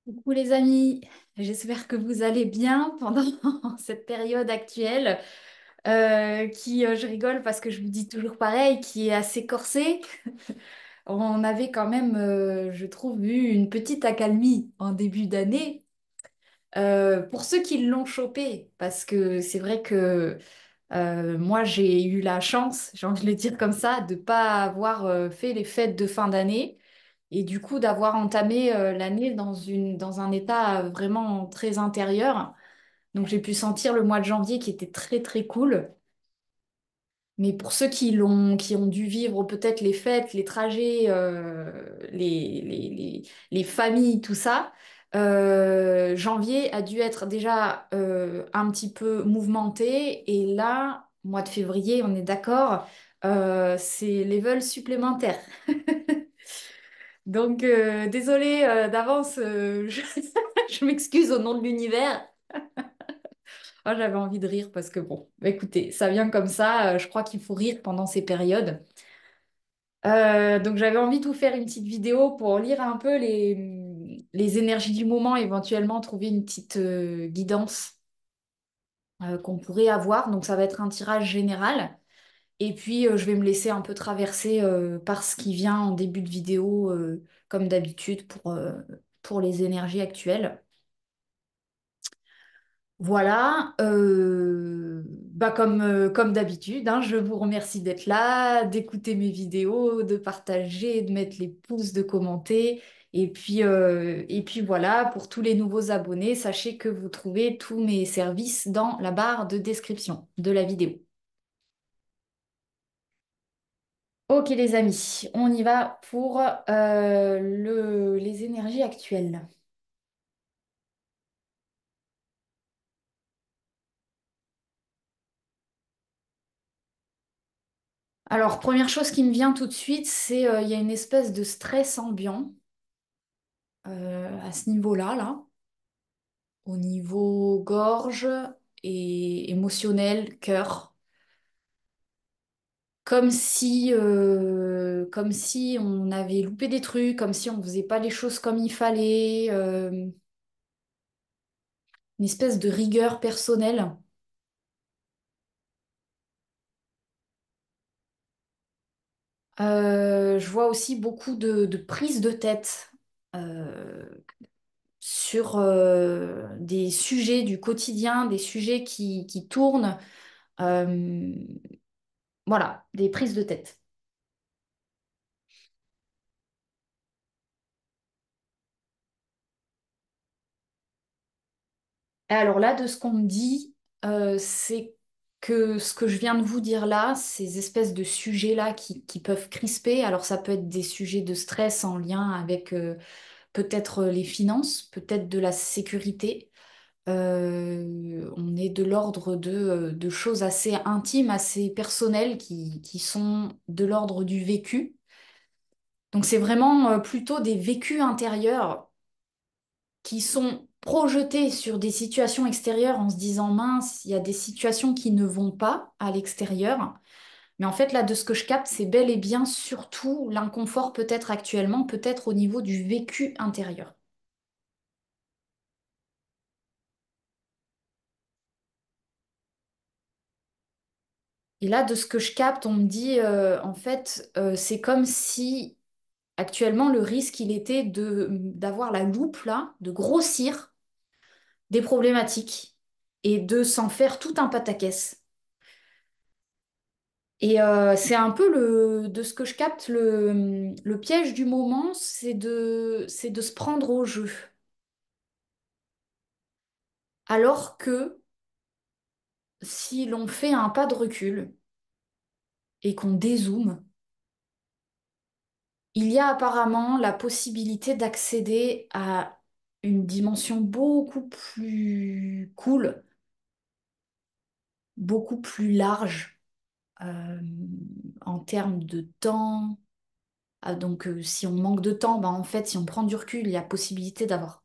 Coucou les amis, j'espère que vous allez bien pendant cette période actuelle je rigole parce que je vous dis toujours pareil, qui est assez corsée. On avait quand même, je trouve, eu une petite accalmie en début d'année pour ceux qui l'ont chopé, parce que c'est vrai que moi j'ai eu la chance, j'ai envie de le dire comme ça, de pas avoir fait les fêtes de fin d'année. Et du coup, d'avoir entamé l'année dans un état vraiment très intérieur. Donc, j'ai pu sentir le mois de janvier qui était très, très cool. Mais pour ceux qui ont dû vivre peut-être les fêtes, les trajets, les familles, tout ça, janvier a dû être déjà un petit peu mouvementé. Et là, mois de février, on est d'accord, c'est level supplémentaire. Donc, désolée d'avance, je m'excuse au nom de l'univers. Oh, j'avais envie de rire parce que bon, bah, écoutez, ça vient comme ça. Je crois qu'il faut rire pendant ces périodes. Donc, j'avais envie de vous faire une petite vidéo pour lire un peu les énergies du moment, éventuellement trouver une petite guidance qu'on pourrait avoir. Donc, ça va être un tirage général. Et puis, je vais me laisser un peu traverser par ce qui vient en début de vidéo, comme d'habitude, pour les énergies actuelles. Voilà, comme d'habitude, hein, je vous remercie d'être là, d'écouter mes vidéos, de partager, de mettre les pouces, de commenter. Et puis voilà, pour tous les nouveaux abonnés, sachez que vous trouvez tous mes services dans la barre de description de la vidéo. Ok les amis, on y va pour les énergies actuelles. Alors, première chose qui me vient tout de suite, c'est il y a une espèce de stress ambiant à ce niveau-là, là, au niveau gorge et émotionnel, cœur. Comme si on avait loupé des trucs, comme si on faisait pas les choses comme il fallait, une espèce de rigueur personnelle. Je vois aussi beaucoup de prises de tête euh, sur des sujets du quotidien, des sujets qui tournent. Euh, voilà, des prises de tête. Et alors là, de ce qu'on me dit, c'est que ce que je viens de vous dire là, ces espèces de sujets-là qui peuvent crisper, alors ça peut être des sujets de stress en lien avec peut-être les finances, peut-être de la sécurité. On est de l'ordre de choses assez intimes, assez personnelles qui sont de l'ordre du vécu. Donc c'est vraiment plutôt des vécus intérieurs qui sont projetés sur des situations extérieures en se disant, mince, il y a des situations qui ne vont pas à l'extérieur. Mais en fait, là, de ce que je capte, c'est bel et bien surtout l'inconfort peut-être actuellement, peut-être au niveau du vécu intérieur. Et là, de ce que je capte, on me dit, en fait, c'est comme si actuellement le risque, il était d'avoir la loupe là, de grossir des problématiques et de s'en faire tout un pataquès. Et c'est un peu de ce que je capte, le piège du moment, c'est de se prendre au jeu. Alors que si l'on fait un pas de recul et qu'on dézoome, il y a apparemment la possibilité d'accéder à une dimension beaucoup plus cool, beaucoup plus large euh, en termes de temps. Ah, donc, si on manque de temps, ben, en fait, si on prend du recul, il y a possibilité d'avoir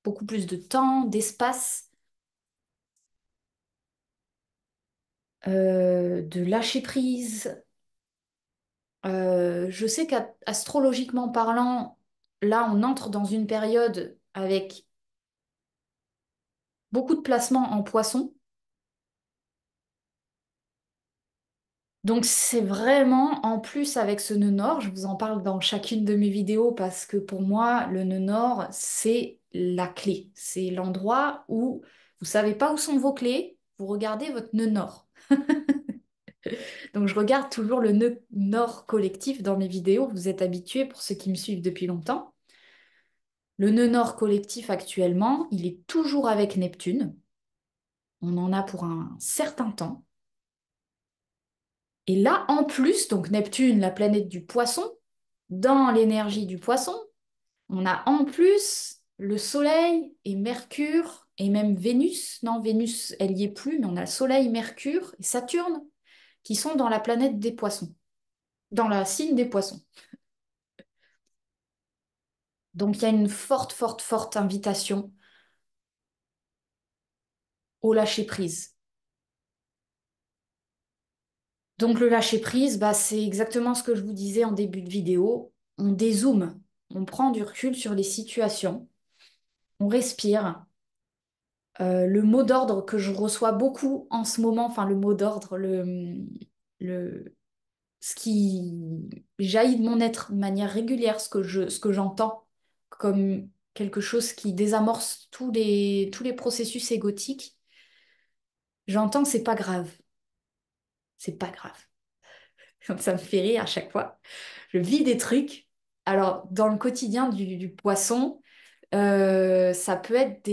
beaucoup plus de temps, d'espace, de lâcher prise. Je sais qu'astrologiquement parlant, là, on entre dans une période avec beaucoup de placements en poisson. Donc c'est vraiment, en plus avec ce nœud nord, je vous en parle dans chacune de mes vidéos parce que pour moi, le nœud nord, c'est la clé. C'est l'endroit où vous savez pas où sont vos clés, vous regardez votre nœud nord. Donc je regarde toujours le nœud nord collectif dans mes vidéos, vous êtes habitués pour ceux qui me suivent depuis longtemps. Le nœud nord collectif actuellement, il est toujours avec Neptune. On en a pour un certain temps. Et là, en plus, donc Neptune, la planète du poisson, dans l'énergie du poisson, on a en plus le Soleil et Mercure et même Vénus. Non, Vénus, elle y est plus, mais on a le Soleil, Mercure et Saturne qui sont dans la planète des poissons, dans la signe des poissons. Donc il y a une forte, forte, forte invitation au lâcher-prise. Donc le lâcher-prise, bah, c'est exactement ce que je vous disais en début de vidéo. On dézoome, on prend du recul sur les situations, on respire. Le mot d'ordre que je reçois beaucoup en ce moment, enfin le mot d'ordre, le, ce qui jaillit de mon être de manière régulière, ce que j'entends comme quelque chose qui désamorce tous les processus égotiques, j'entends c'est pas grave, c'est pas grave. Donc ça me fait rire à chaque fois. Je vis des trucs. Alors, dans le quotidien du poisson, ça peut être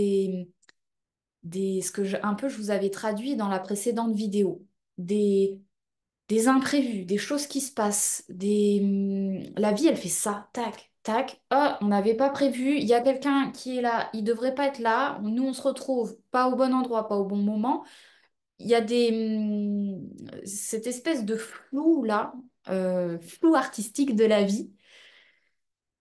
ce que un peu je vous avais traduit dans la précédente vidéo. Des, des imprévus, des choses qui se passent, la vie, elle fait ça, tac, tac. Oh, on n'avait pas prévu, il y a quelqu'un qui est là, il devrait pas être là. Nous, on se retrouve pas au bon endroit, pas au bon moment. Il y a cette espèce de flou là, flou artistique de la vie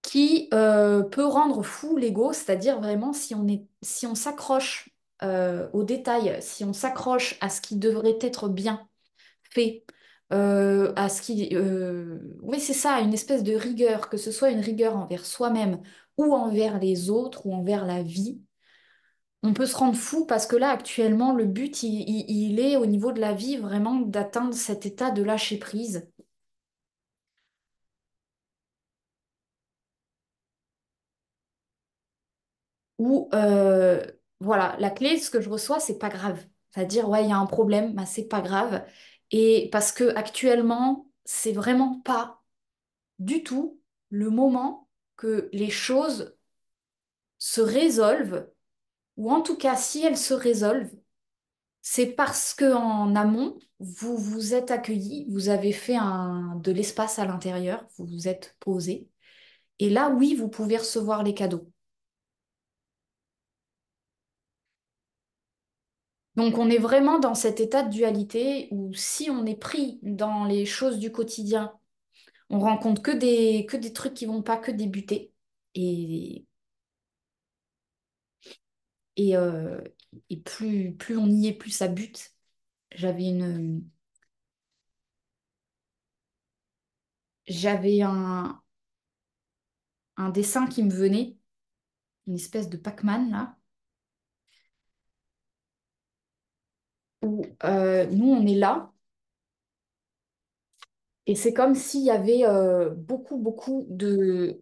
qui peut rendre fou l'ego, c'est-à-dire vraiment si on s'accroche aux détails, si on s'accroche à ce qui devrait être bien fait, à ce qui, oui c'est ça, une espèce de rigueur, que ce soit une rigueur envers soi-même ou envers les autres ou envers la vie. On peut se rendre fou parce que là, actuellement, le but, il est au niveau de la vie vraiment d'atteindre cet état de lâcher prise où, voilà, la clé, ce que je reçois, c'est pas grave. C'est-à-dire, ouais, il y a un problème, bah, c'est pas grave. Et parce que actuellement, c'est vraiment pas du tout le moment que les choses se résolvent, ou en tout cas, si elles se résolvent, c'est parce que en amont, vous vous êtes accueilli, vous avez fait de l'espace à l'intérieur, vous vous êtes posé. Et là, oui, vous pouvez recevoir les cadeaux. Donc, on est vraiment dans cet état de dualité où si on est pris dans les choses du quotidien, on rencontre que des trucs qui vont pas, que des butées. Et, et, euh, et plus on y est, plus ça bute. J'avais j'avais un dessin qui me venait, une espèce de Pac-Man là, où nous on est là et c'est comme s'il y avait beaucoup beaucoup de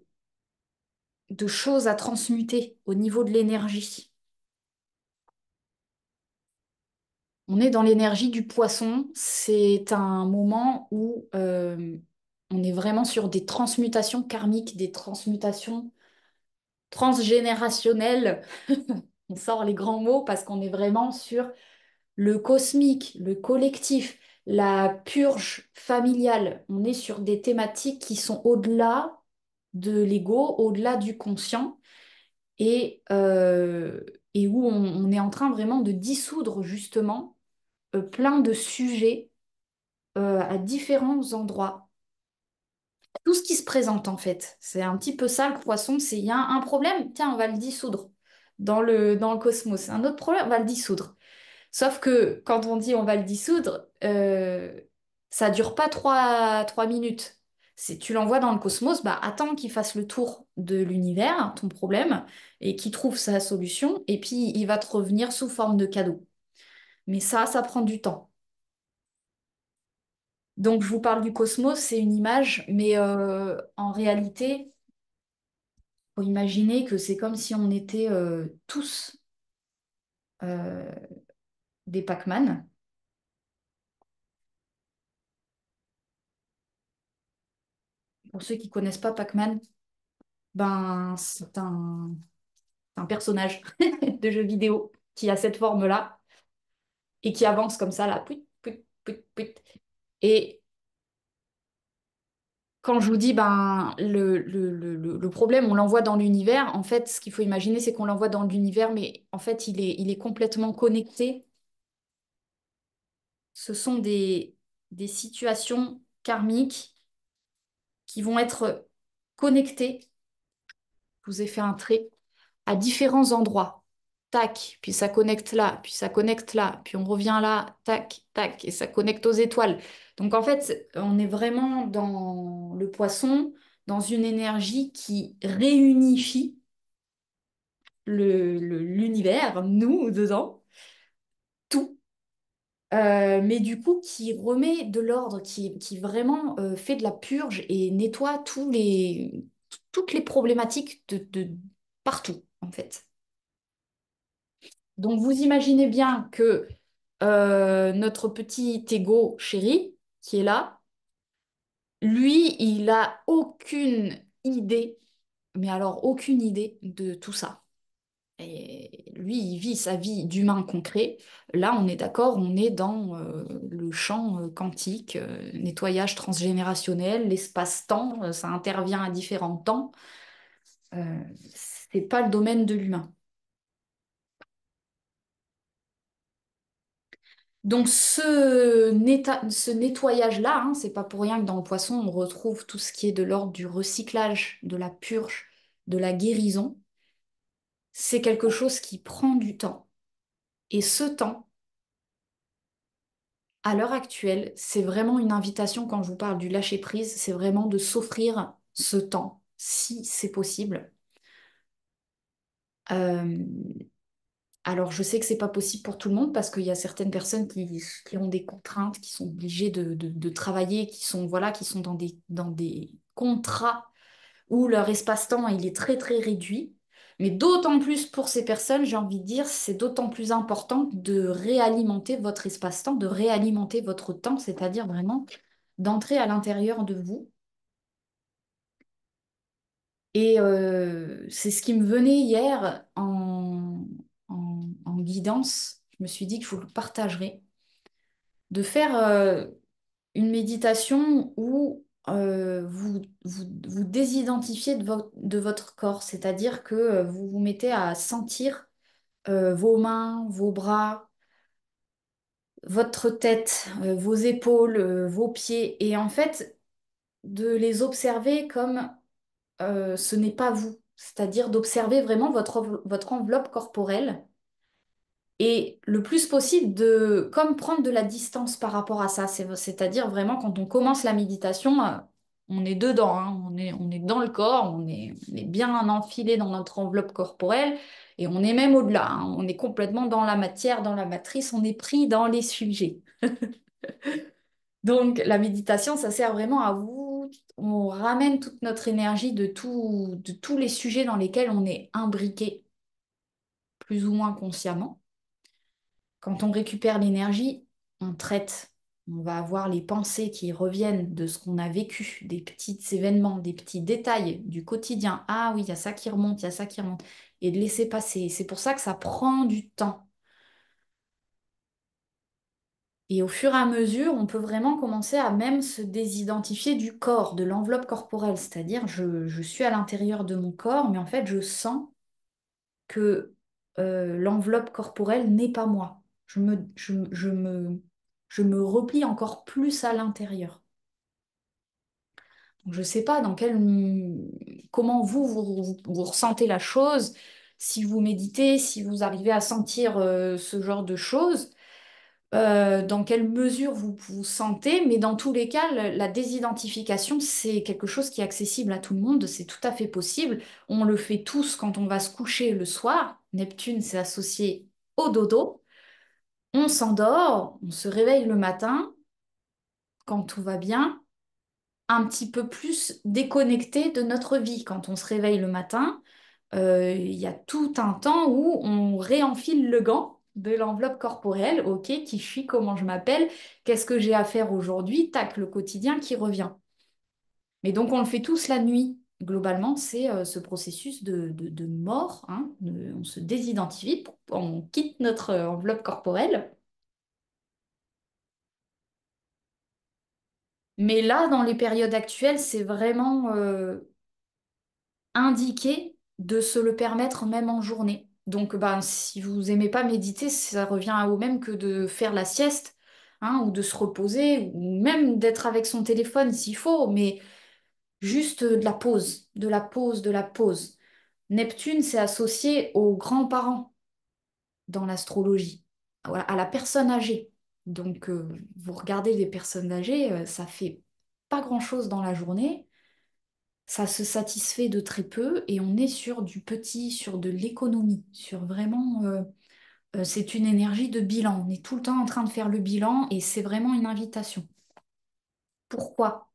choses à transmuter au niveau de l'énergie. On est dans l'énergie du poisson. C'est un moment où on est vraiment sur des transmutations karmiques, des transmutations transgénérationnelles. On sort les grands mots parce qu'on est vraiment sur le cosmique, le collectif, la purge familiale. On est sur des thématiques qui sont au-delà de l'ego, au-delà du conscient et où on est en train vraiment de dissoudre justement plein de sujets à différents endroits. Tout ce qui se présente en fait. C'est un petit peu ça le poisson, c'est il y a un problème, tiens, on va le dissoudre dans le cosmos. Un autre problème, on va le dissoudre. Sauf que quand on dit on va le dissoudre, ça dure pas trois minutes. C'est, tu l'envoies dans le cosmos, bah, attends qu'il fasse le tour de l'univers, ton problème, et qu'il trouve sa solution, et puis il va te revenir sous forme de cadeau. Mais ça prend du temps. Donc je vous parle du cosmos, c'est une image, mais en réalité, faut imaginer que c'est comme si on était tous euh, des Pac-Man. Pour ceux qui connaissent pas Pac-Man, ben c'est un personnage de jeu vidéo qui a cette forme-là et qui avance comme ça là. Pouit, pouit, pouit, pouit. Et quand je vous dis ben le problème, on l'envoie dans l'univers. En fait, ce qu'il faut imaginer, c'est qu'on l'envoie dans l'univers, mais en fait, il est complètement connecté. Ce sont des situations karmiques qui vont être connectées. Je vous ai fait un trait à différents endroits. Tac, puis ça connecte là, puis ça connecte là, puis on revient là, tac, tac, et ça connecte aux étoiles. Donc en fait, on est vraiment dans le poisson, dans une énergie qui réunifie l'univers, nous dedans, tout. Mais du coup, qui remet de l'ordre, qui vraiment fait de la purge et nettoie toutes les problématiques de partout, en fait. Donc, vous imaginez bien que notre petit égo chéri, qui est là, lui, il a aucune idée, mais alors aucune idée de tout ça. Et lui, il vit sa vie d'humain concret. Là, on est d'accord, on est dans le champ quantique, nettoyage transgénérationnel, l'espace-temps, ça intervient à différents temps. Euh, c'est pas le domaine de l'humain. Donc ce nettoyage-là, hein, c'est pas pour rien que dans le poisson, on retrouve tout ce qui est de l'ordre du recyclage, de la purge, de la guérison. C'est quelque chose qui prend du temps. Et ce temps, à l'heure actuelle, c'est vraiment une invitation quand je vous parle du lâcher-prise, c'est vraiment de s'offrir ce temps, si c'est possible. Euh, alors, je sais que c'est pas possible pour tout le monde parce qu'il y a certaines personnes qui ont des contraintes, qui sont obligées de travailler, qui sont dans des contrats où leur espace-temps il est très très réduit. Mais d'autant plus pour ces personnes, j'ai envie de dire, c'est d'autant plus important de réalimenter votre espace-temps, de réalimenter votre temps, c'est-à-dire vraiment d'entrer à l'intérieur de vous. Et c'est ce qui me venait hier en guidance. Je me suis dit que je vous le partagerai. De faire une méditation où vous désidentifiez de votre corps, c'est-à-dire que vous vous mettez à sentir vos mains, vos bras, votre tête, vos épaules, vos pieds, et en fait de les observer comme ce n'est pas vous, c'est-à-dire d'observer vraiment votre enveloppe corporelle et le plus possible de comme prendre de la distance par rapport à ça. C'est-à-dire vraiment quand on commence la méditation, on est dedans, hein, on est dans le corps, on est bien enfilé dans notre enveloppe corporelle et on est même au-delà, hein. On est complètement dans la matière, dans la matrice, on est pris dans les sujets. Donc la méditation, ça sert vraiment à vous. On ramène toute notre énergie de tous les sujets dans lesquels on est imbriqué, plus ou moins consciemment. Quand on récupère l'énergie, on traite. On va avoir les pensées qui reviennent de ce qu'on a vécu, des petits événements, des petits détails du quotidien. Ah oui, il y a ça qui remonte, il y a ça qui remonte. Et de laisser passer. C'est pour ça que ça prend du temps. Et au fur et à mesure, on peut vraiment commencer à même se désidentifier du corps, de l'enveloppe corporelle. C'est-à-dire, je suis à l'intérieur de mon corps, mais en fait, je sens que l'enveloppe corporelle n'est pas moi. Je me replie encore plus à l'intérieur. Donc, je ne sais pas comment vous ressentez la chose, si vous méditez, si vous arrivez à sentir ce genre de choses. dans quelle mesure vous vous sentez, mais dans tous les cas, la désidentification, c'est quelque chose qui est accessible à tout le monde, c'est tout à fait possible. On le fait tous quand on va se coucher le soir. Neptune, c'est associé au dodo. On s'endort, on se réveille le matin, quand tout va bien, un petit peu plus déconnecté de notre vie. Quand on se réveille le matin, il y a tout un temps où on réenfile le gant de l'enveloppe corporelle. Ok, qui je suis, comment je m'appelle, qu'est-ce que j'ai à faire aujourd'hui, tac, le quotidien qui revient. Mais donc on le fait tous la nuit. Globalement, c'est ce processus de mort, hein, on se désidentifie, on quitte notre enveloppe corporelle. Mais là, dans les périodes actuelles, c'est vraiment indiqué de se le permettre même en journée. Donc, ben, si vous aimez pas méditer, ça revient au même que de faire la sieste, hein, ou de se reposer, ou même d'être avec son téléphone s'il faut, mais juste de la pause, de la pause, de la pause. Neptune, c'est associé aux grands-parents dans l'astrologie, à la personne âgée. Donc, vous regardez les personnes âgées, ça fait pas grand-chose dans la journée. Ça se satisfait de très peu et on est sur du petit, sur de l'économie, sur vraiment, c'est une énergie de bilan. On est tout le temps en train de faire le bilan et c'est vraiment une invitation. Pourquoi?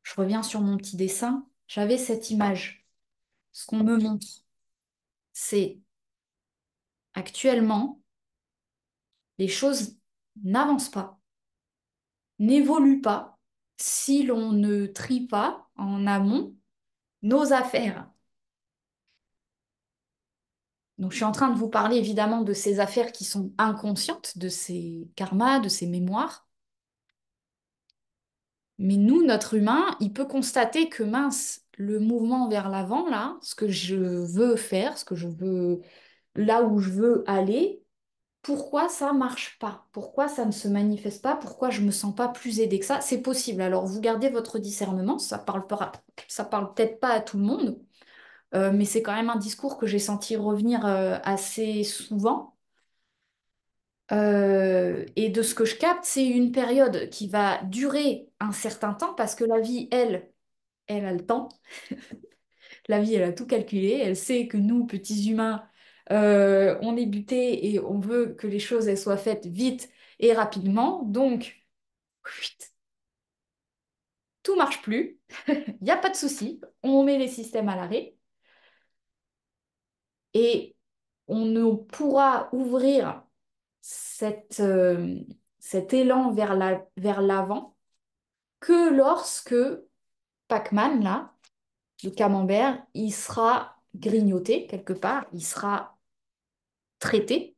Je reviens sur mon petit dessin. J'avais cette image. Ce qu'on me montre, c'est actuellement, les choses n'avancent pas, n'évoluent pas si l'on ne trie pas en amont nos affaires. Donc, je suis en train de vous parler évidemment de ces affaires qui sont inconscientes, de ces karmas, de ces mémoires. Mais nous, notre humain, il peut constater que mince, le mouvement vers l'avant, là, ce que je veux faire, ce que je veux, là où je veux aller, pourquoi ça marche pas? Pourquoi ça ne se manifeste pas? Pourquoi je me sens pas plus aidée que ça? C'est possible. Alors, vous gardez votre discernement, ça parle peut-être pas à tout le monde, mais c'est quand même un discours que j'ai senti revenir assez souvent. Et de ce que je capte, c'est une période qui va durer un certain temps parce que la vie, elle a le temps. La vie, elle a tout calculé. Elle sait que nous, petits humains, on est butés et on veut que les choses elles soient faites vite et rapidement. Donc, chut, tout marche plus. Il n'y a pas de souci. On met les systèmes à l'arrêt et on ne pourra ouvrir cet élan vers l'avant que lorsque Pac-Man, là, le camembert, il sera grignoté quelque part, il sera traité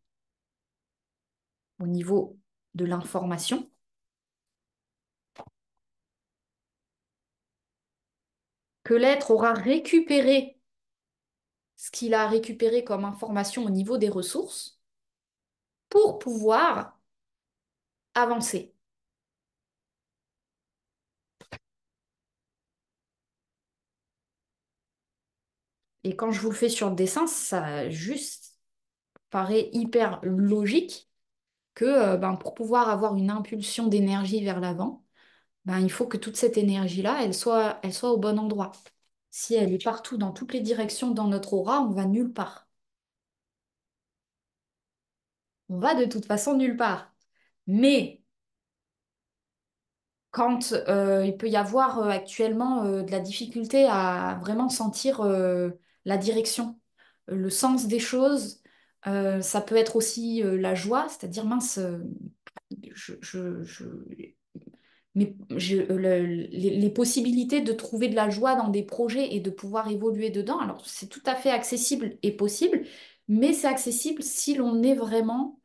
au niveau de l'information, que l'être aura récupéré ce qu'il a récupéré comme information au niveau des ressources pour pouvoir avancer. Et quand je vous le fais sur le dessin, ça juste paraît hyper logique que ben, pour pouvoir avoir une impulsion d'énergie vers l'avant, ben, il faut que toute cette énergie-là, elle soit au bon endroit. Si elle est partout, dans toutes les directions dans notre aura, on va nulle part. On va de toute façon nulle part. Mais quand il peut y avoir actuellement de la difficulté à vraiment sentir la direction, le sens des choses, ça peut être aussi la joie, c'est-à-dire mince, je, je, je- les possibilités de trouver de la joie dans des projets et de pouvoir évoluer dedans, alors c'est tout à fait accessible et possible, mais c'est accessible si l'on est vraiment,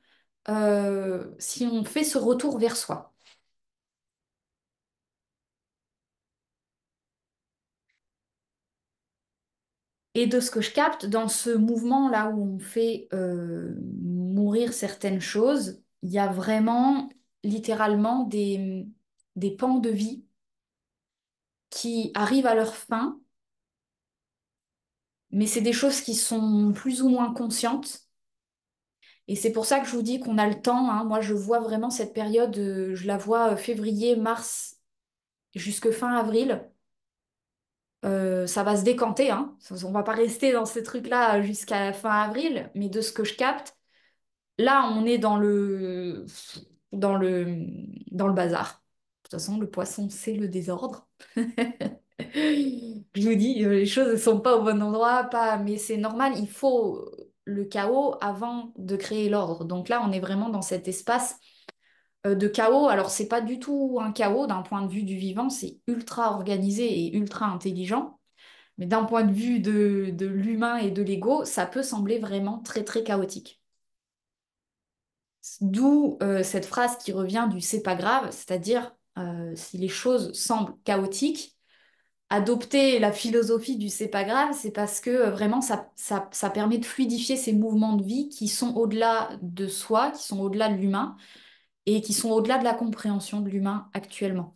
si on fait ce retour vers soi. Et de ce que je capte, dans ce mouvement-là où on fait mourir certaines choses, il y a vraiment littéralement des pans de vie qui arrivent à leur fin, mais c'est des choses qui sont plus ou moins conscientes. Et c'est pour ça que je vous dis qu'on a le temps, hein. Moi, je vois vraiment cette période, je la vois février, mars, jusque fin avril. Ça va se décanter, hein. On va pas rester dans ce truc-là jusqu'à fin avril, mais de ce que je capte, là, on est dans le, dans le bazar. De toute façon, le poisson, c'est le désordre. Je vous dis, les choses ne sont pas au bon endroit, pas, mais c'est normal, il faut le chaos avant de créer l'ordre. Donc là, on est vraiment dans cet espace de chaos. Alors, c'est pas du tout un chaos d'un point de vue du vivant, c'est ultra organisé et ultra intelligent. Mais d'un point de vue de l'humain et de l'ego, ça peut sembler vraiment très très chaotique. D'où cette phrase qui revient du c'est pas grave, c'est-à-dire si les choses semblent chaotiques, adopter la philosophie du c'est pas grave, c'est parce que vraiment ça permet de fluidifier ces mouvements de vie qui sont au-delà de soi, qui sont au-delà de l'humain et qui sont au-delà de la compréhension de l'humain actuellement.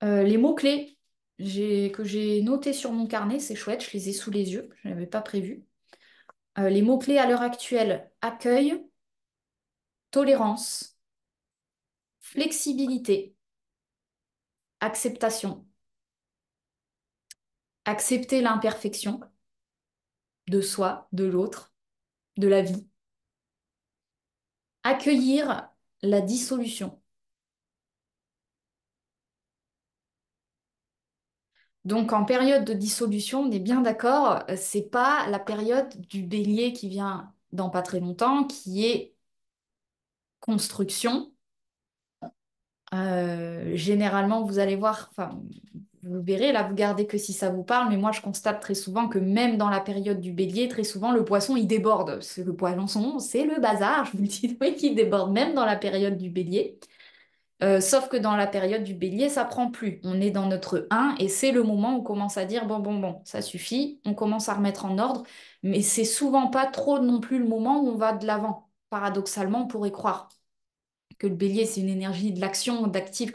Les mots-clés que j'ai notés sur mon carnet, c'est chouette, je les ai sous les yeux, je n'avais pas prévu. Les mots-clés à l'heure actuelle, accueil, tolérance, flexibilité, acceptation, accepter l'imperfection de soi, de l'autre, de la vie, accueillir la dissolution. Donc en période de dissolution, on est bien d'accord, c'est pas la période du bélier qui vient dans pas très longtemps, qui est construction. Généralement, vous allez voir, enfin, vous verrez, là, vous gardez que si ça vous parle, mais moi, je constate très souvent que même dans la période du bélier, très souvent, le poisson, il déborde. Le poisson, c'est le bazar, je vous le dis, oui, qui déborde même dans la période du bélier. Sauf que dans la période du bélier, ça prend plus. On est dans notre un et c'est le moment où on commence à dire, bon, bon, bon, ça suffit, on commence à remettre en ordre, mais c'est souvent pas trop non plus le moment où on va de l'avant. Paradoxalement, on pourrait croire que le bélier, c'est une énergie de l'action, d'actif.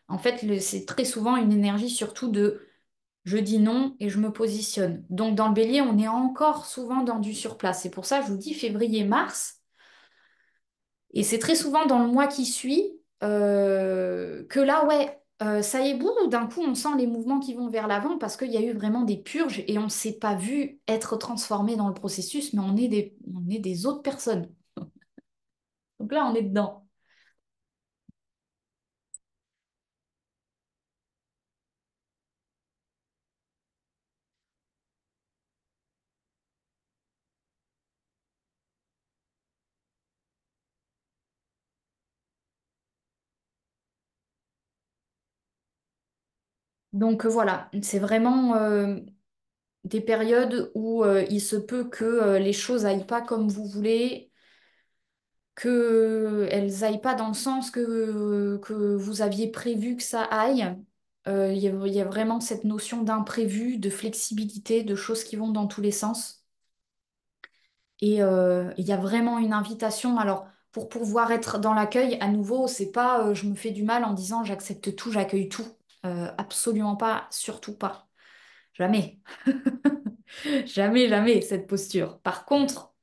En fait, c'est très souvent une énergie surtout de je dis non et je me positionne. Donc, dans le bélier, on est encore souvent dans du surplace. C'est pour ça que je vous dis février-mars. Et c'est très souvent dans le mois qui suit que là, ouais, ça y est, boum, d'un coup, on sent les mouvements qui vont vers l'avant parce qu'il y a eu vraiment des purges et on ne s'est pas vu être transformé dans le processus, mais on est des autres personnes. Donc là, on est dedans. Donc voilà, c'est vraiment des périodes où il se peut que les choses aillent pas comme vous voulez, que elles aillent pas dans le sens que vous aviez prévu que ça aille. Il y a vraiment cette notion d'imprévu, de flexibilité, de choses qui vont dans tous les sens. Et il y a vraiment une invitation. Alors, pour pouvoir être dans l'accueil, à nouveau, c'est pas je me fais du mal en disant j'accepte tout, j'accueille tout. Absolument pas, surtout pas. Jamais. Jamais, jamais cette posture. Par contre,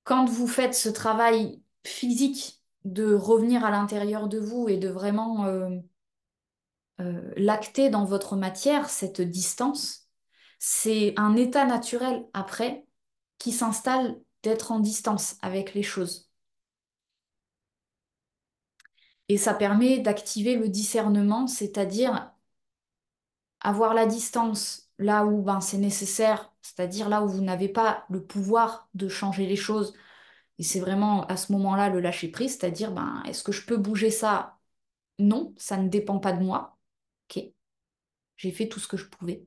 quand vous faites ce travail physique de revenir à l'intérieur de vous et de vraiment lacter dans votre matière cette distance, c'est un état naturel après qui s'installe d'être en distance avec les choses. Et ça permet d'activer le discernement, c'est-à-dire avoir la distance là où ben, c'est nécessaire, c'est-à-dire là où vous n'avez pas le pouvoir de changer les choses. Et c'est vraiment à ce moment-là le lâcher prise, c'est-à-dire ben, est-ce que je peux bouger ça? Non, ça ne dépend pas de moi. Ok, j'ai fait tout ce que je pouvais.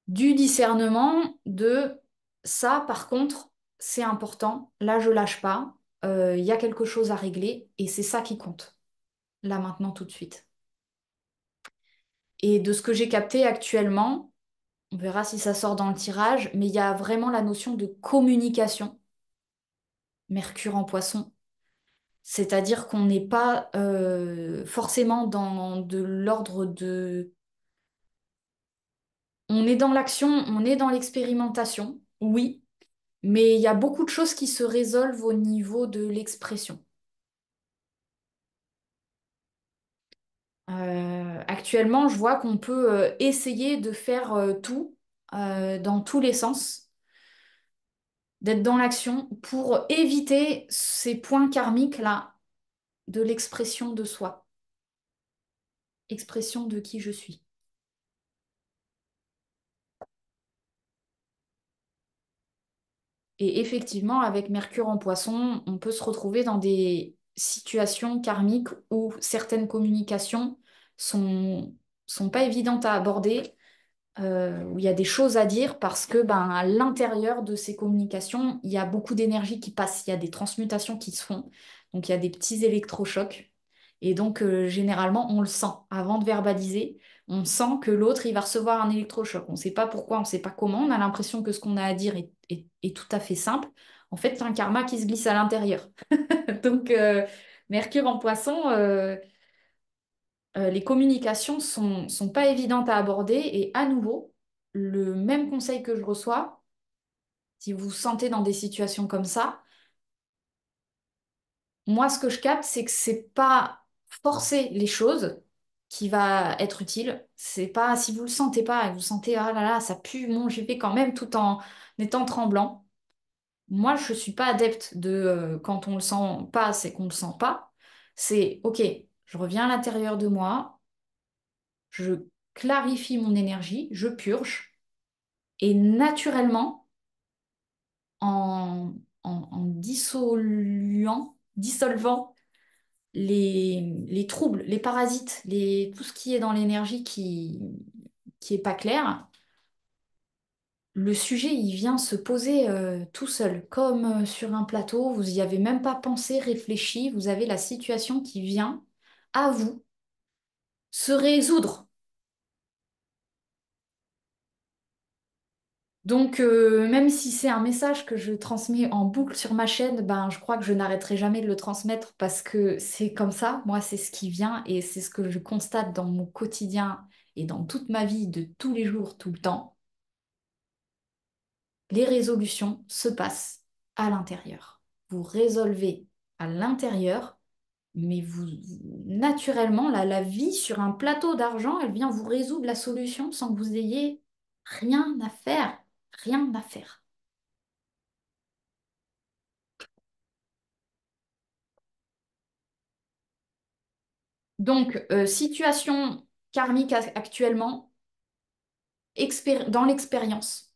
Du discernement de ça, par contre, c'est important. Là, je lâche pas. Il y a quelque chose à régler et c'est ça qui compte. Là, maintenant, tout de suite. Et de ce que j'ai capté actuellement, on verra si ça sort dans le tirage, mais il y a vraiment la notion de communication Mercure en poisson. C'est-à-dire qu'on n'est pas forcément dans de l'ordre de... On est dans l'action, on est dans l'expérimentation, oui, mais il y a beaucoup de choses qui se résolvent au niveau de l'expression. Actuellement, je vois qu'on peut essayer de faire tout dans tous les sens, d'être dans l'action pour éviter ces points karmiques-là de l'expression de soi, expression de qui je suis. Et effectivement, avec Mercure en poisson, on peut se retrouver dans des situations karmiques où certaines communications sont, sont pas évidentes à aborder, où il y a des choses à dire parce que ben, à l'intérieur de ces communications, il y a beaucoup d'énergie qui passe, il y a des transmutations qui se font, donc il y a des petits électrochocs. Et donc, généralement, on le sent avant de verbaliser. On sent que l'autre, il va recevoir un électrochoc. On ne sait pas pourquoi, on ne sait pas comment. On a l'impression que ce qu'on a à dire est tout à fait simple. En fait, c'est un karma qui se glisse à l'intérieur. Donc, Mercure en poisson, les communications sont pas évidentes à aborder. Et à nouveau, le même conseil que je reçois, si vous vous sentez dans des situations comme ça, moi, ce que je capte, c'est que c'est pas forcer les choses qui va être utile. C'est pas si vous le sentez pas et vous sentez ah là là, ça pue, bon, j'y vais quand même tout en étant tremblant. Moi, je suis pas adepte de quand on le sent pas, c'est qu'on le sent pas. C'est OK, je reviens à l'intérieur de moi, je clarifie mon énergie, je purge et naturellement, en, en dissolvant les troubles, les parasites, tout ce qui est dans l'énergie qui est pas clair, le sujet, il vient se poser tout seul, comme sur un plateau, vous y avez même pas pensé, réfléchi, vous avez la situation qui vient à vous se résoudre. Donc, même si c'est un message que je transmets en boucle sur ma chaîne, ben, je crois que je n'arrêterai jamais de le transmettre parce que c'est comme ça. Moi, c'est ce qui vient et c'est ce que je constate dans mon quotidien et dans toute ma vie de tous les jours, tout le temps. Les résolutions se passent à l'intérieur. Vous résolvez à l'intérieur, mais naturellement, la vie sur un plateau d'argent, elle vient vous résoudre la solution sans que vous ayez rien à faire. Rien à faire. Donc, situation karmique actuellement, dans l'expérience,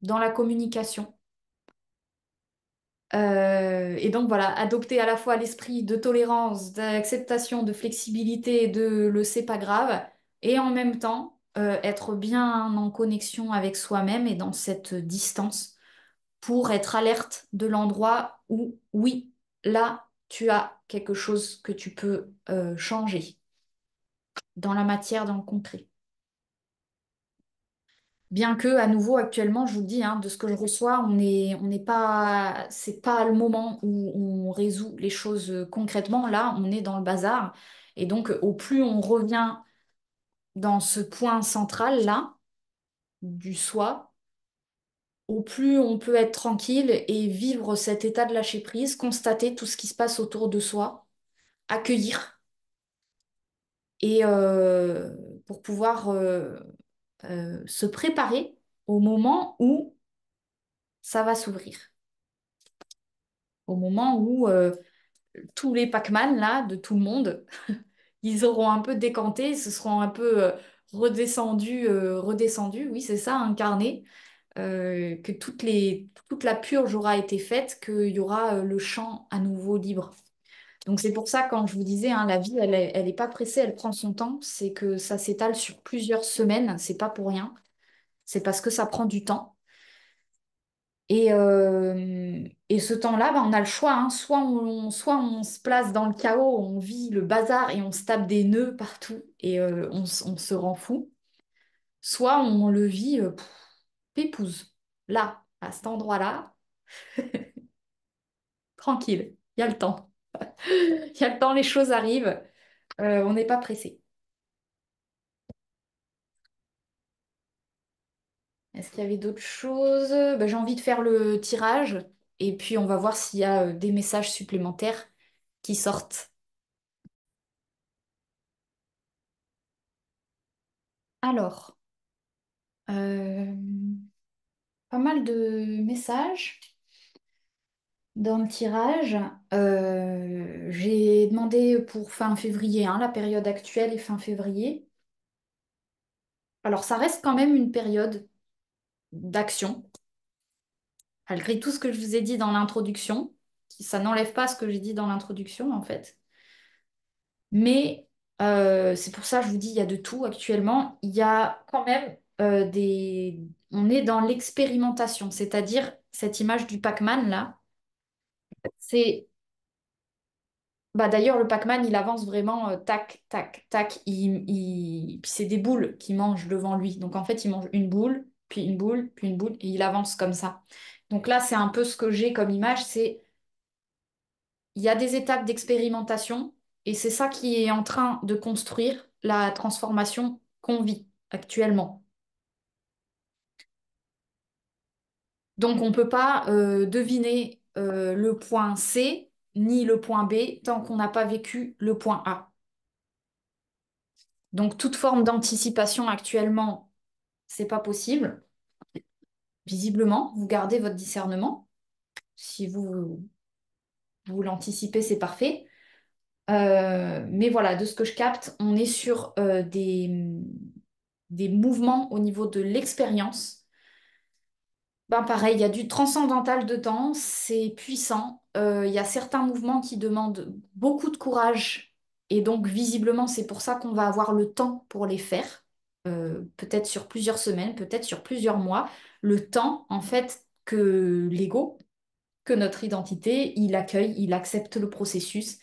dans la communication. Et donc voilà, adopter à la fois l'esprit de tolérance, d'acceptation, de flexibilité, de le c'est pas grave, et en même temps être bien en connexion avec soi-même et dans cette distance pour être alerte de l'endroit où, oui, là, tu as quelque chose que tu peux changer dans la matière, dans le concret. Bien que, à nouveau, actuellement, je vous le dis, hein, de ce que je reçois, on n'est pas, c'est pas le moment où on résout les choses concrètement. Là, on est dans le bazar. Et donc, au plus on revient dans ce point central là, du soi, au plus on peut être tranquille et vivre cet état de lâcher prise, constater tout ce qui se passe autour de soi, accueillir et pour pouvoir se préparer au moment où ça va s'ouvrir. Au moment où tous les Pac-Man là, de tout le monde, ils auront un peu décanté, se seront un peu redescendus, oui, c'est ça, incarnés, que toute la purge aura été faite, qu'il y aura le champ à nouveau libre. Donc c'est pour ça, quand je vous disais, hein, la vie, elle est pas pressée, elle prend son temps, c'est que ça s'étale sur plusieurs semaines, c'est pas pour rien, c'est parce que ça prend du temps. Et ce temps-là, ben, on a le choix, hein. Soit on se place dans le chaos, on vit le bazar et on se tape des nœuds partout et on se rend fou. Soit on le vit pépouze, là, à cet endroit-là. tranquille, il y a le temps. Il y a le temps, les choses arrivent. On n'est pas pressé. Est-ce qu'il y avait d'autres choses? Ben, j'ai envie de faire le tirage et puis on va voir s'il y a des messages supplémentaires qui sortent. Alors, euh, pas mal de messages dans le tirage. J'ai demandé pour fin février, hein, la période actuelle est fin février. Alors, ça reste quand même une période d'action, malgré tout ce que je vous ai dit dans l'introduction. Ça n'enlève pas ce que j'ai dit dans l'introduction, en fait. Mais c'est pour ça que je vous dis, il y a de tout actuellement. Il y a quand même des... On est dans l'expérimentation, c'est-à-dire cette image du Pac-Man, là. C'est... Bah, d'ailleurs, le Pac-Man, il avance vraiment tac, tac, tac. Puis c'est des boules qu'il mange devant lui. Donc en fait, il mange une boule, puis une boule, puis une boule, et il avance comme ça. Donc là, c'est un peu ce que j'ai comme image, c'est il y a des étapes d'expérimentation et c'est ça qui est en train de construire la transformation qu'on vit actuellement. Donc on ne peut pas deviner le point C ni le point B tant qu'on n'a pas vécu le point A. Donc toute forme d'anticipation actuellement, c'est pas possible. Visiblement, vous gardez votre discernement. Si vous l'anticipez, c'est parfait. Mais voilà, de ce que je capte, on est sur des mouvements au niveau de l'expérience. Ben pareil, il y a du transcendantal dedans, c'est puissant. Il y a certains mouvements qui demandent beaucoup de courage et donc visiblement c'est pour ça qu'on va avoir le temps pour les faire. Peut-être sur plusieurs semaines, peut-être sur plusieurs mois. Le temps en fait que l'ego, que notre identité, il accueille, il accepte le processus,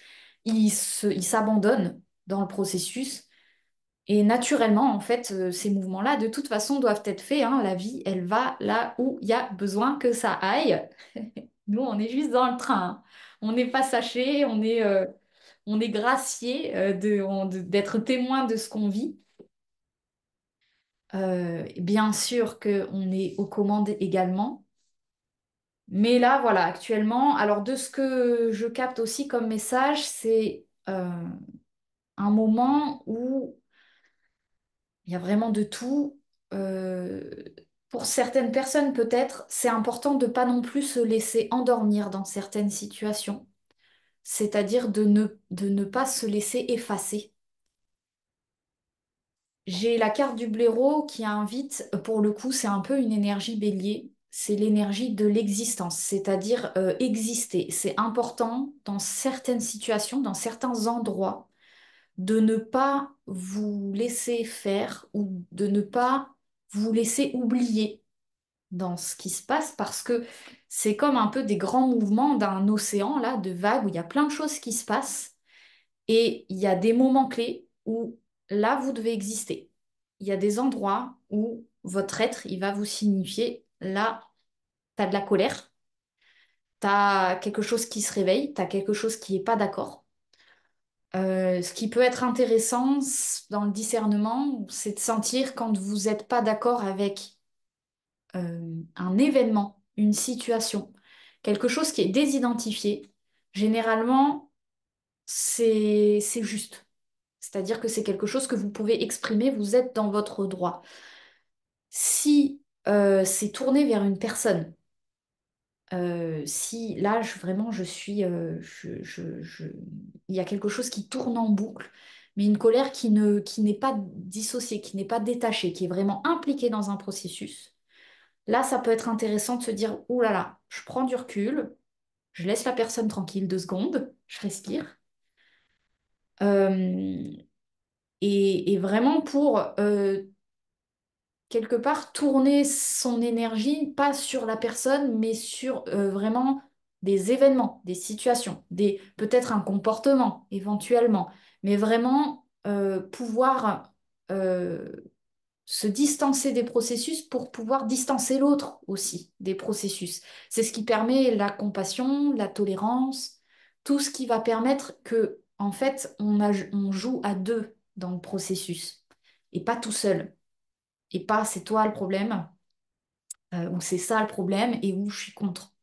il s'abandonne dans le processus. Et naturellement, en fait, ces mouvements-là, de toute façon, doivent être faits, hein. La vie, elle va là où il y a besoin que ça aille. Nous, on est juste dans le train, hein. On n'est pas sachés, on est graciés d'être témoin de ce qu'on vit. Bien sûr qu'on est aux commandes également. Mais là, voilà, actuellement, alors de ce que je capte aussi comme message, c'est un moment où il y a vraiment de tout. Euh, pour certaines personnes, peut-être, c'est important de pas non plus se laisser endormir dans certaines situations, c'est-à-dire de ne pas se laisser effacer. J'ai la carte du blaireau qui invite, pour le coup, c'est un peu une énergie bélier, c'est l'énergie de l'existence, c'est-à-dire exister. C'est important dans certaines situations, dans certains endroits de ne pas vous laisser faire ou de ne pas vous laisser oublier dans ce qui se passe parce que c'est comme un peu des grands mouvements d'un océan là, de vagues où il y a plein de choses qui se passent et il y a des moments clés où là vous devez exister. Il y a des endroits où votre être, il va vous signifier là, t'as de la colère, t'as quelque chose qui se réveille, t'as quelque chose qui est pas d'accord. Ce qui peut être intéressant dans le discernement, c'est de sentir quand vous n'êtes pas d'accord avec un événement, une situation, quelque chose qui est désidentifié. Généralement, c'est juste. C'est-à-dire que c'est quelque chose que vous pouvez exprimer, vous êtes dans votre droit. Si c'est tourné vers une personne, si là, vraiment, je suis, il y a quelque chose qui tourne en boucle, mais une colère qui n'est pas dissociée, qui n'est pas détachée, qui est vraiment impliquée dans un processus, là, ça peut être intéressant de se dire, ouh là là, je prends du recul, je laisse la personne tranquille 2 secondes, je respire. Euh, et vraiment pour quelque part tourner son énergie, pas sur la personne, mais sur vraiment des événements, des situations, peut-être un comportement éventuellement, mais vraiment pouvoir se distancer des processus pour pouvoir distancer l'autre aussi des processus. C'est ce qui permet la compassion, la tolérance, tout ce qui va permettre que, en fait, on joue à deux dans le processus et pas tout seul. Et pas c'est toi le problème, ou c'est ça le problème, et où je suis contre.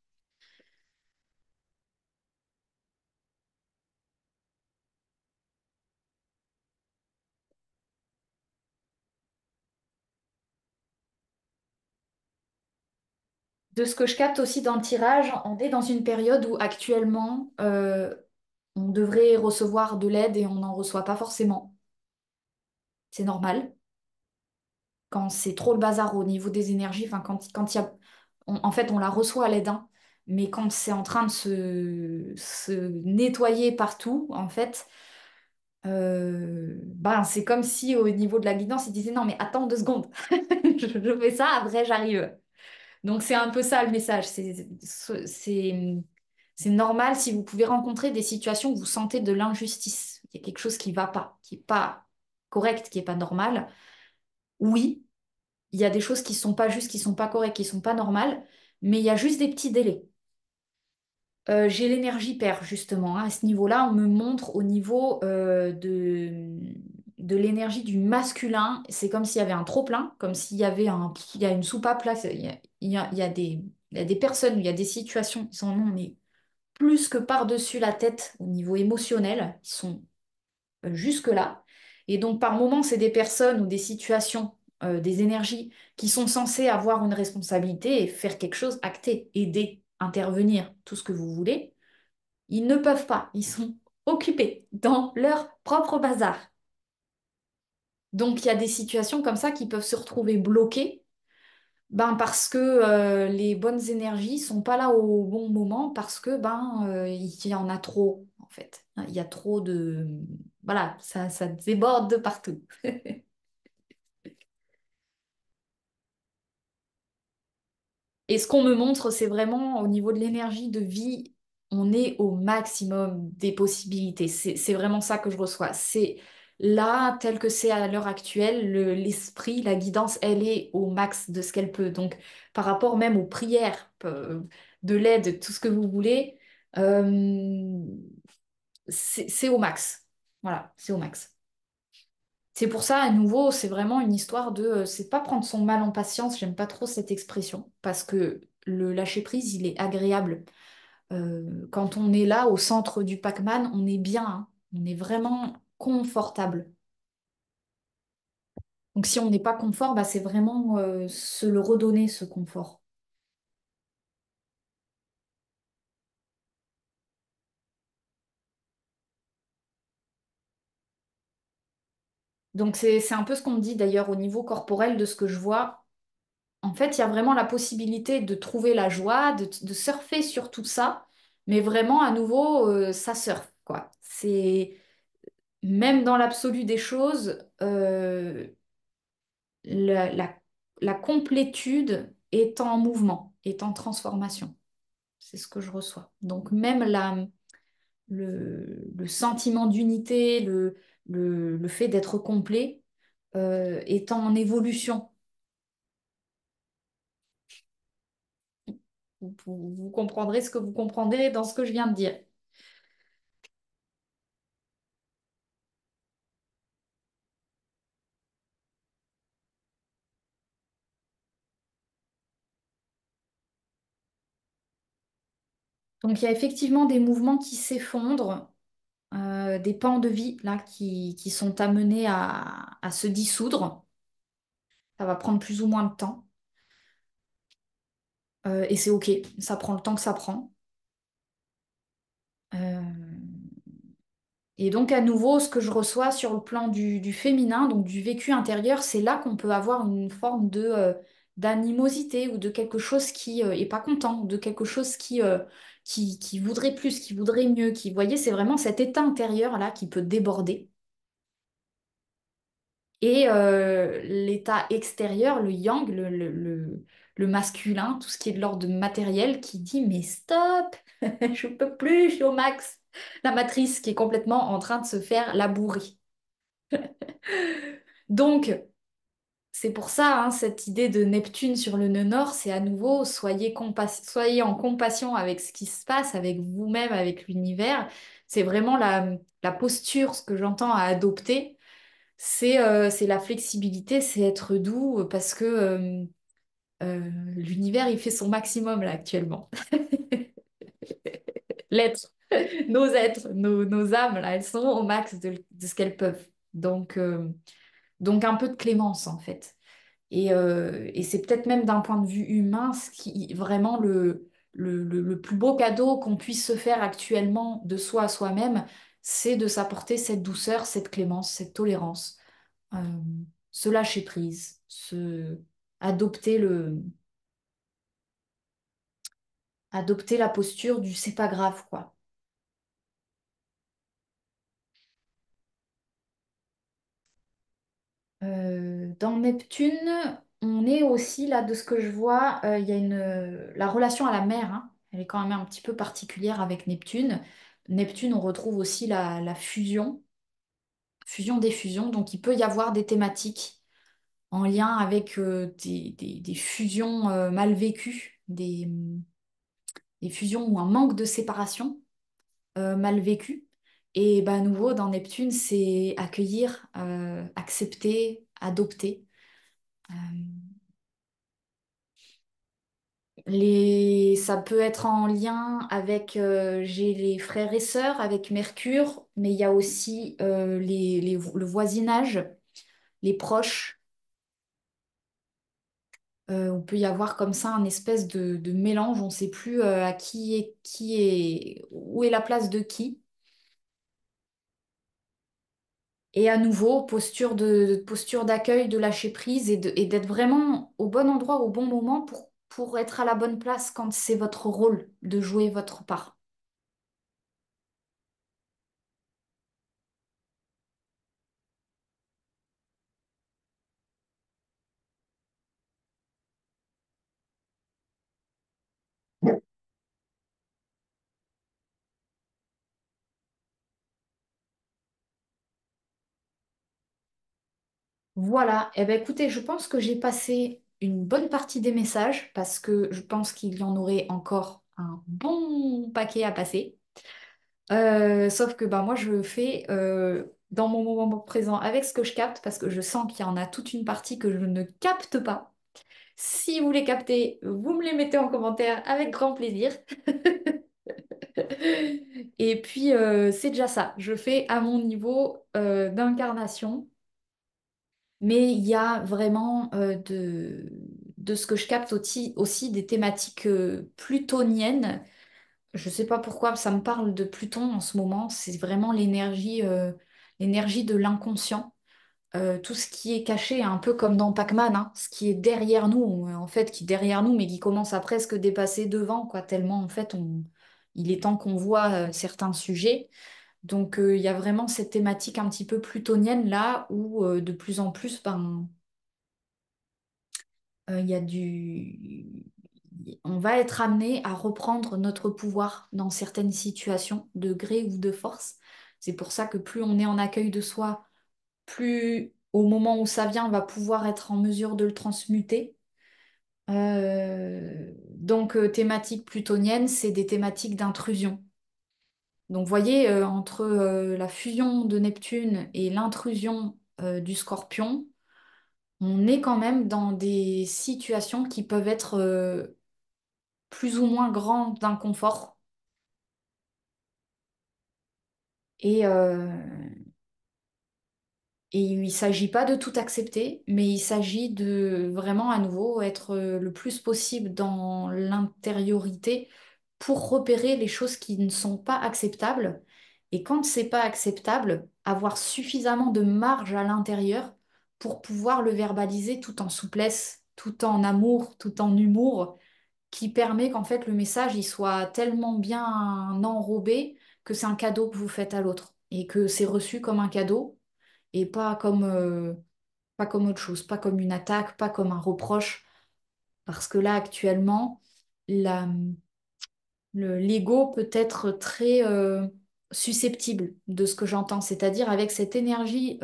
De ce que je capte aussi dans le tirage, on est dans une période où actuellement, on devrait recevoir de l'aide et on n'en reçoit pas forcément. C'est normal. Quand c'est trop le bazar au niveau des énergies, enfin quand il y a... en fait, on la reçoit à l'aide, hein, mais quand c'est en train de se nettoyer partout, en fait, ben, c'est comme si au niveau de la guidance, il disait non, mais attends 2 secondes, je fais ça, après j'arrive. Donc c'est un peu ça le message. C'est normal si vous pouvez rencontrer des situations où vous sentez de l'injustice. Il y a quelque chose qui ne va pas, qui n'est pas correct, qui n'est pas normal. Oui, il y a des choses qui sont pas justes, qui sont pas correctes, qui sont pas normales, mais il y a juste des petits délais. J'ai l'énergie paire, justement, hein. À ce niveau-là, on me montre au niveau de l'énergie du masculin. C'est comme s'il y avait un trop-plein, comme s'il y avait il y a une soupape là. Il y a des personnes, il y a des situations qui sont non, mais plus que par-dessus la tête au niveau émotionnel, qui sont jusque-là. Et donc, par moments, c'est des personnes ou des situations, des énergies qui sont censées avoir une responsabilité et faire quelque chose, acter, aider, intervenir, tout ce que vous voulez. Ils ne peuvent pas, ils sont occupés dans leur propre bazar. Donc, il y a des situations comme ça qui peuvent se retrouver bloquées, ben, parce que les bonnes énergies sont pas là au bon moment, parce que ben, il y en a trop, en fait. Il y a trop de... Voilà, ça déborde de partout. Et ce qu'on me montre, c'est vraiment au niveau de l'énergie de vie, on est au maximum des possibilités. C'est vraiment ça que je reçois. C'est là, tel que c'est à l'heure actuelle, l'esprit, la guidance, elle est au max de ce qu'elle peut. Donc, par rapport même aux prières, de l'aide, tout ce que vous voulez, euh, c'est au max. Voilà, c'est au max. C'est pour ça, à nouveau, c'est vraiment une histoire de... c'est pas prendre son mal en patience, j'aime pas trop cette expression, parce que le lâcher-prise, il est agréable. Quand on est là, au centre du Pac-Man, on est bien, hein. On est vraiment confortable. Donc si on n'est pas confort, bah, c'est vraiment se le redonner, ce confort. Donc c'est un peu ce qu'on me dit d'ailleurs au niveau corporel de ce que je vois. En fait, il y a vraiment la possibilité de trouver la joie, de surfer sur tout ça, mais vraiment, à nouveau, ça surfe, quoi. C'est même dans l'absolu des choses, la, la- la complétude est en mouvement, est en transformation. C'est ce que je reçois. Donc même le sentiment d'unité, le fait d'être complet, est en évolution. Vous comprendrez ce que vous comprendrez dans ce que je viens de dire. Donc il y a effectivement des mouvements qui s'effondrent, des pans de vie là qui sont amenés à se dissoudre. Ça va prendre plus ou moins de temps. Et c'est OK, ça prend le temps que ça prend. Euh, et donc à nouveau, ce que je reçois sur le plan du féminin, donc du vécu intérieur, c'est là qu'on peut avoir une forme d'animosité ou de quelque chose qui est pas content, de quelque chose qui voudrait plus, qui voudrait mieux, qui, vous voyez, c'est vraiment cet état intérieur là qui peut déborder. Et l'état extérieur, le yang, le masculin, tout ce qui est de l'ordre matériel, qui dit mais stop, je peux plus, je suis au max. La matrice qui est complètement en train de se faire labourer. Donc, c'est pour ça, hein, cette idée de Neptune sur le nœud nord, c'est à nouveau, soyez en compassion avec ce qui se passe, avec vous-même, avec l'univers. C'est vraiment la posture, ce que j'entends à adopter. C'est la flexibilité, c'est être doux parce que l'univers, il fait son maximum là actuellement. L'être, nos âmes, là, elles sont au max de ce qu'elles peuvent. Donc un peu de clémence en fait. Et c'est peut-être même d'un point de vue humain, ce qui vraiment le plus beau cadeau qu'on puisse se faire actuellement de soi à soi-même, c'est de s'apporter cette douceur, cette clémence, cette tolérance, euh, se lâcher prise, adopter adopter la posture du c'est pas grave, quoi. Dans Neptune, on est aussi là, de ce que je vois, il y a la relation à la mer, hein, elle est quand même un petit peu particulière avec Neptune. Neptune, on retrouve aussi la fusion, fusion-diffusion, donc il peut y avoir des thématiques en lien avec des fusions mal vécues, des fusions ou un manque de séparation mal vécu. Et bah, à nouveau, dans Neptune, c'est accueillir, accepter, adopter. Euh, Ça peut être en lien avec, j'ai les frères et sœurs, avec Mercure, mais il y a aussi le voisinage, les proches. On peut y avoir comme ça un espèce de mélange, on ne sait plus à où est la place de qui. Et à nouveau, posture d'accueil, de lâcher prise et d'être vraiment au bon endroit, au bon moment pour être à la bonne place quand c'est votre rôle de jouer votre part. Voilà, eh ben écoutez, je pense que j'ai passé une bonne partie des messages parce que je pense qu'il y en aurait encore un bon paquet à passer. Sauf que bah, moi, je fais dans mon moment présent avec ce que je capte parce que je sens qu'il y en a toute une partie que je ne capte pas. Si vous les captez, vous me les mettez en commentaire avec grand plaisir. Et puis, c'est déjà ça. Je fais à mon niveau d'incarnation. Mais il y a vraiment de ce que je capte aussi des thématiques plutoniennes. Je ne sais pas pourquoi ça me parle de Pluton en ce moment. C'est vraiment l'énergie de l'inconscient. Tout ce qui est caché, un peu comme dans Pac-Man, hein, ce qui est derrière nous, en fait, qui est derrière nous, mais qui commence à presque dépasser devant, quoi, tellement en fait il est temps qu'on voit certains sujets. Donc il y a vraiment cette thématique un petit peu plutonienne là où de plus en plus, ben, il y a on va être amené à reprendre notre pouvoir dans certaines situations, de gré ou de force. C'est pour ça que plus on est en accueil de soi, plus au moment où ça vient, on va pouvoir être en mesure de le transmuter. Donc, thématique plutonienne, c'est des thématiques d'intrusion. Donc, vous voyez, entre la fusion de Neptune et l'intrusion du Scorpion, on est quand même dans des situations qui peuvent être plus ou moins grandes d'inconfort. Et, et il ne s'agit pas de tout accepter, mais il s'agit de vraiment à nouveau être le plus possible dans l'intériorité pour repérer les choses qui ne sont pas acceptables. Et quand c'est pas acceptable, avoir suffisamment de marge à l'intérieur pour pouvoir le verbaliser tout en souplesse, tout en amour, tout en humour, qui permet qu'en fait le message il soit tellement bien enrobé que c'est un cadeau que vous faites à l'autre et que c'est reçu comme un cadeau et pas comme autre chose, pas comme une attaque, pas comme un reproche. Parce que là, actuellement, la, l'ego peut être très susceptible de ce que j'entends, c'est-à-dire avec cette énergie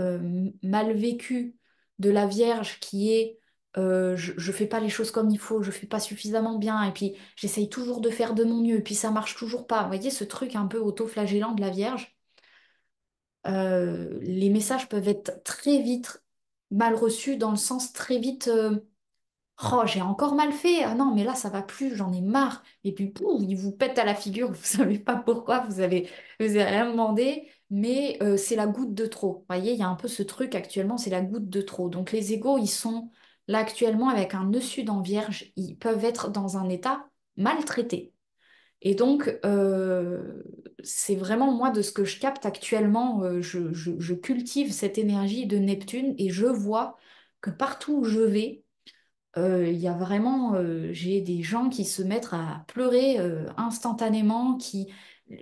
mal vécue de la Vierge qui est je fais pas les choses comme il faut, je fais pas suffisamment bien, et puis j'essaye toujours de faire de mon mieux, et puis ça marche toujours pas. Vous voyez ce truc un peu auto-flagellant de la Vierge? Les messages peuvent être très vite mal reçus, dans le sens très vite oh, j'ai encore mal fait. Ah non, mais là, ça va plus, j'en ai marre. Et puis, pouf, il vous pète à la figure, vous savez pas pourquoi, vous avez rien demandé, mais c'est la goutte de trop. Vous voyez, il y a un peu ce truc actuellement, c'est la goutte de trop. Donc, les égos, ils sont là actuellement avec un nœud sud en vierge, ils peuvent être dans un état maltraité. Et donc, c'est vraiment moi de ce que je capte actuellement, je cultive cette énergie de Neptune et je vois que partout où je vais, il y a vraiment, j'ai des gens qui se mettent à pleurer instantanément,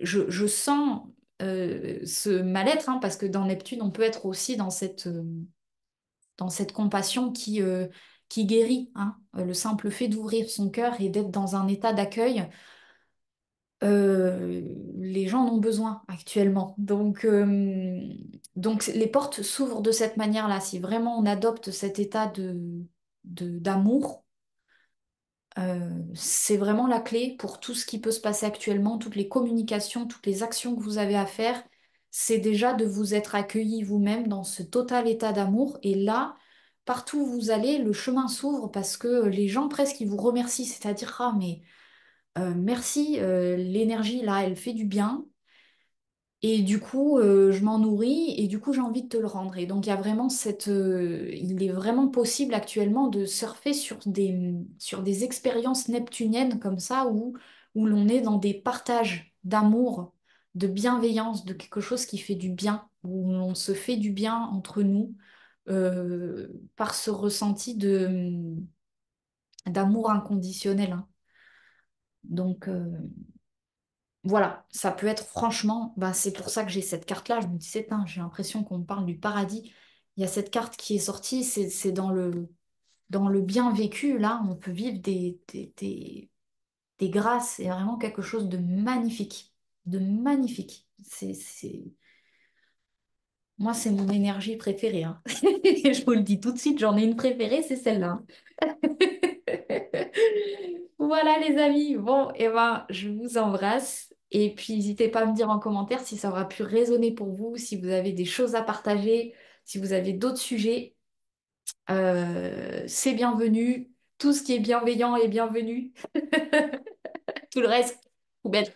je sens ce mal-être, hein, parce que dans Neptune, on peut être aussi dans cette compassion qui guérit, hein. Le simple fait d'ouvrir son cœur et d'être dans un état d'accueil, les gens en ont besoin actuellement. Donc les portes s'ouvrent de cette manière-là. Si vraiment on adopte cet état d'amour, c'est vraiment la clé pour tout ce qui peut se passer actuellement, toutes les communications, toutes les actions que vous avez à faire. C'est déjà de vous être accueilli vous-même dans ce total état d'amour. Et là, partout où vous allez, le chemin s'ouvre parce que les gens presque ils vous remercient. C'est-à-dire, ah mais merci, l'énergie là, elle fait du bien. Et du coup, je m'en nourris et du coup, j'ai envie de te le rendre. Et donc, il y a vraiment il est vraiment possible actuellement de surfer sur des expériences neptuniennes comme ça, où l'on est dans des partages d'amour, de bienveillance, de quelque chose qui fait du bien, où on se fait du bien entre nous, par ce ressenti d'amour inconditionnel, hein. Donc, voilà, ça peut être franchement, bah, c'est pour ça que j'ai cette carte-là. Je me dis, c'est j'ai l'impression qu'on me parle du paradis. Il y a cette carte qui est sortie, c'est dans le bien vécu, là, on peut vivre des grâces. C'est vraiment quelque chose de magnifique, de magnifique. Moi, c'est mon énergie préférée, hein. Je vous le dis tout de suite, j'en ai une préférée, c'est celle-là. Voilà les amis, bon, et ben, je vous embrasse et puis n'hésitez pas à me dire en commentaire si ça aura pu résonner pour vous, si vous avez des choses à partager, si vous avez d'autres sujets, c'est bienvenu. Tout ce qui est bienveillant est bienvenu. Tout le reste, poubelle.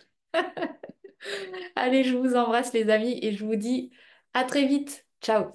Allez, je vous embrasse les amis et je vous dis à très vite. Ciao.